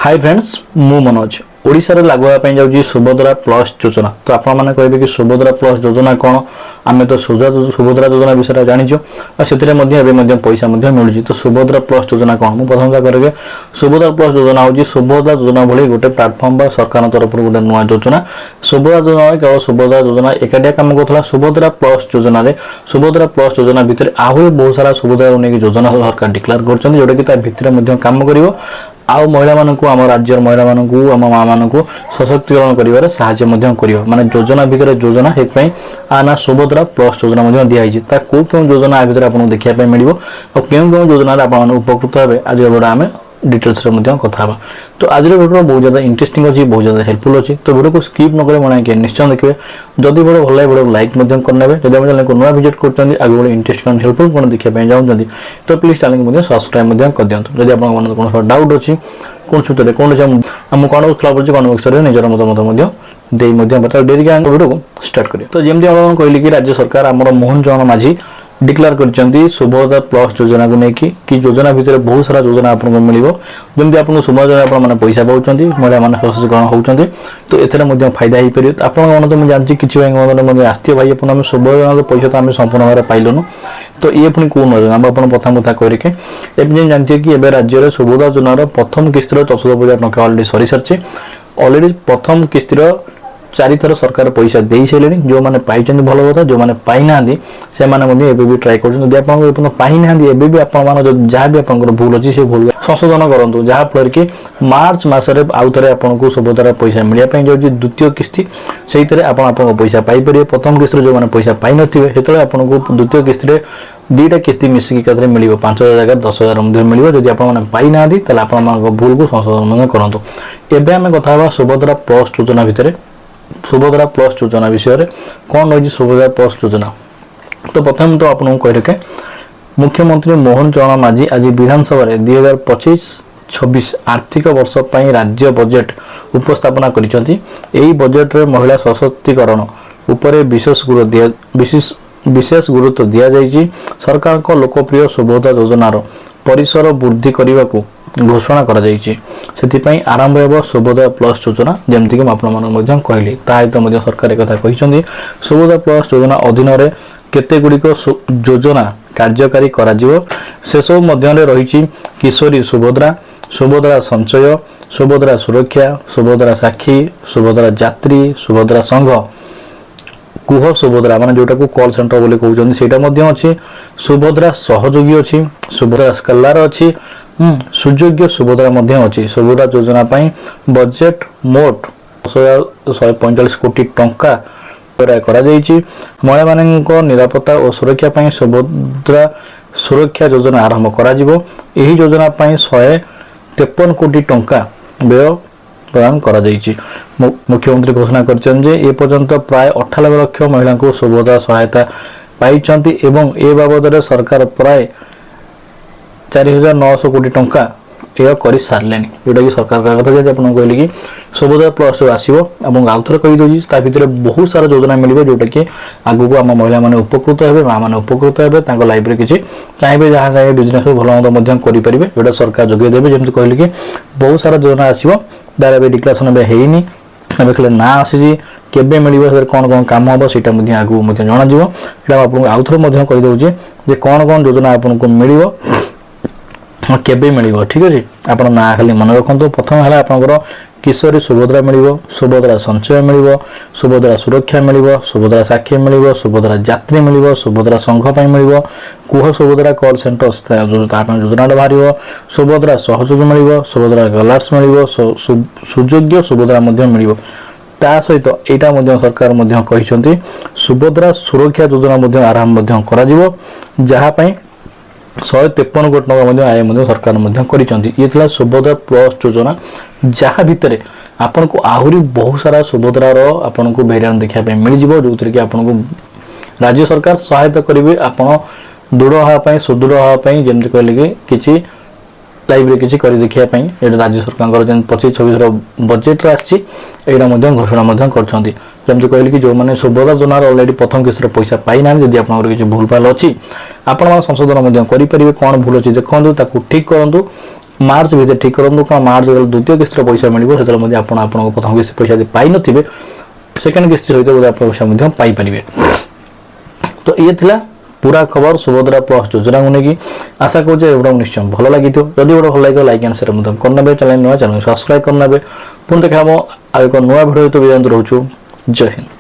Hi friends मु मनोज ओडिशा रे लागू होगा जाऊँगी सुभद्रा प्लस योजना। तो आप कहे कि सुभद्रा प्लस योजना कौन आम तो सुभद्रा योजना विषय जानीचु और से पैसा मिलूँ। तो सुभद्रा प्लस योजना कौन मुझे प्रथम करेंगे सुभद्रा प्लस योजना हूँ सुभद्रा योजना भली गोटे प्लाटफर्म सरकार तरफ गोटे नुआ योजना। सुभद्रा योजना केवल सुभद्रा योजना एकाटिया कम करूला। सुभद्रा प्लस योजना सुभद्रा प्लस योजना भितर आहरी बहुत सारा सुविधा नहीं योजना सरकार डिक्लेयर कर जोटा कि भितर कम कर आउ महिला मानक आम राज्य महिला मानक आम माँ मानक सशक्तिकरण कर साहाय्य माने योजना भितर योजना ना सुभद्रा प्लस योजना दिखाई कौ क्यों योजना आ भर आपको देखा मिल और क्यों क्यों योजना आप उपकृत हे आज आम डिटेल्स कथा। तो आज वीडियो बहुत ज़्यादा इंटरेस्टिंग अच्छी बहुत ज़्यादा हेल्पफुल अच्छी। तो वीडियो को स्किप न करें मना निश्चय देखिए। जदि वीडियो भल लगे वीडियो लाइक करने जब आप चैनल को नुआ विजिट कर आगे बड़े इंटरेस्टिंग हेल्पफुल कौन देखा चाहते तो प्लीज चैनल को सब्सक्राइब कर दिखाँ। जब आप कौन डाउट अच्छी कौन सूत्र कौन आम कौन कमेंट बॉक्स में निजर मतामत बता डेरी के वीडियो को स्टार्ट करें। तो जमी आप कहली कि राज्य सरकार आम मोहन चरण माझी डिक्लेयर कर सुभद्रा प्लस योजना को लेकिन कि योजना भितर बहुत सारा योजना आपको मिल जमी आपको सुभद्रा आप पैसा पाँच महिला मैंने सशक्तिकरण होती तो एथेर फायदा हो पारे। आप तो मुझे जानती किसी बैंक आसती भाई अपने सुभद्रा पैसा तो आम संपूर्ण भाव पाइलुनु तो ये पुणी कौन योजना आप प्रथम कथा करके एवं जानते कि एवं राज्य में सुभद्रा योजनार प्रथम किस्तर 14,000 टଙ୍କା अलरेडी सरी सारी अलरेडी प्रथम किस्तर 4 थर सरकार पैसा दे सारे जो मैंने पाई भल कथा जो मैंने पाई ना से भी ट्राए कर पाई ना जहाँ भी आप भूल अच्छी से भूल संशोधन करूँ जहाँफल कि मार्च मसरे आउ थे आपको सुभद्रा पैसा मिलने जाऊँगी द्वितीय किस्ती से आप पैसा पाइपर। प्रथम किस्त जो मैंने पैसा पाई नए आपको द्वितीय किस्त दुईटा किस्ती मिसिक मिल 5,000 जगह 10,000 मिल जब आप पाई ना आप भूल को संशोधन करूँ। एवं आम कथा सुभद्रा प्लस योजना भितर सुभद्रा प्लस योजना विषय में कौन रही सुभद्रा प्लस योजना। तो प्रथम तो आपको कह रखे मुख्यमंत्री मोहन चरण माझी आज विधानसभा 2025-26 आर्थिक वर्ष पर राज्य बजेट उपस्थापना करिसेंती। एही बजेट रे महिला सशक्तिकरण उपरे विशेष गुरुत्व दिया जाइए। सरकार को लोकप्रिय सुभद्रा योजनार परिसर वृद्धि करने को घोषणा करा जाइए। से आरंभ हो सुभद्रा प्लस योजना जमती कि मुझे कहली ताहित सरकार एक कहते सुभद्रा प्लस योजना अधीन केते गुड़िक योजना कार्यकारी करा से सब मध्य रही किशोरी सुभद्रा सुभद्रा संचय सुभद्रा सुरक्षा सुभद्रा साक्षी सुभद्रा यात्री सुभद्रा संघ कुह सुभद्रा माने जोटा को कॉल सेंटर बोले कहते सेटा अच्छी सुभद्रा सहयोगी अच्छी सुभद्रा स्कॉलर अच्छी सुयोग्य सुभद्रा अच्छी। सुभद्रा योजना बजेट मोट 145 कोटी टंका महिला मान निरापत्ता और सुरक्षा सुभद्रा सुरक्षा योजना आरंभ करा यही योजना 153 कोटी टंका व्यय प्रदान करा मुख्यमंत्री घोषणा कर पर्यंत प्राय 98 लाख महिला को सुभद्रा सहायता पाई एवं ए बाबद सरकार प्राय 4,900 कोटी टंका यह कर सारे जोटा कि सरकार का कथा जब आपको कहली कि सुभद्रा प्लस आसो आउ थे कहीदे भितर बहुत सारा योजना मिले जोटा कि आगू आम महिला मैंने उपकृत हे माँ मैंने उपकृत हे लाइफ में किसी चाहिए जहाँ चाहिए बिजनेस भल मत करेंगे जोटा सरकार जोगे देवे जमी कहली कि बहुत सारा योजना आसो तार ए डिक्लेरेसन होनी खाली ना आसी केबे मिल कौन कौन कम हम से आगू जन आउ थे कहीदे कौन कौन योजना आपको मिल केबे मिल ठीक अच्छे आप ना खाली मन रखु। प्रथम है आपंकर किशोरी सुभद्रा मिल सुभद्रा संचय मिल सुभद्रा सुरक्षा मिल सुभद्रा साक्षी मिल सुभद्रा यात्री मिल सुभद्रा संघ मिल कुह सुभद्रा कॉल सेंटर योजना बाहर सुभद्रा सहयोग मिल सुभद्रा गलार्स मिल सुयोग्य सुभद्रा मिल ता सहित यहाँ सरकार कहते सुभद्रा सुरक्षा योजना आरंभ जहाँपाई 153 कोटी टंका आय सरकार कर सुभद्रा प्लस योजना जहाँ भितर आपन को आहरी बहुत सारा सुभद्रार आपन को वेरिएंट देखा मिल जाव जो थी कि आपन को राज्य सरकार सहायता करेंगे आपन दृढ़ हाँपाई सुदृढ़ हाँपाई जमी कहले कि किसी लाइव किसी कर देखा ये राज्य सरकार 25-26 बजेट आसा घोषणा कर जमी कहली कि जो मैंने सुभद्रा योजना अलरेडी प्रथम किस्त पैसा पाई ना जब आप भूल भाल अच्छी आप संशोधन करेंगे कौन भूल अच्छी देखो ठीक करूँ ମାର୍ଚ୍ଚ ଭିତରେ ଠିକ୍ କରନ୍ତୁ, କାରଣ ମାର୍ଚ୍ଚ ଯେତେବେଳେ ଦ୍ୱିତୀୟ କିସ୍ତିର ପଇସା ମିଳିବ ସେତେବେଳେ ମଧ୍ୟ ଆପଣ ଆପଣଙ୍କ ପ୍ରଥମ କିସ୍ତି ପଇସା ଯଦି ପାଇନଥିବେ ସେକେଣ୍ଡ କିସ୍ତି ସହିତ ବୋଧେ ଆପଣ ପଇସା ମଧ୍ୟ ପାଇପାରିବେ। ତ ଇଏ ଥିଲା पूरा खबर सुभद्रा प्लस योजना को लेकिन आशा करूँ एवं निश्चय भल लगी जदि गोटे भल लगे लाइक एंड शेयर करने चैनल नुआ चैनल सब्सक्राइब करने पुणी देखा आउ एक नुआ भिडियो तो विदाय रोचु। जय हिंद।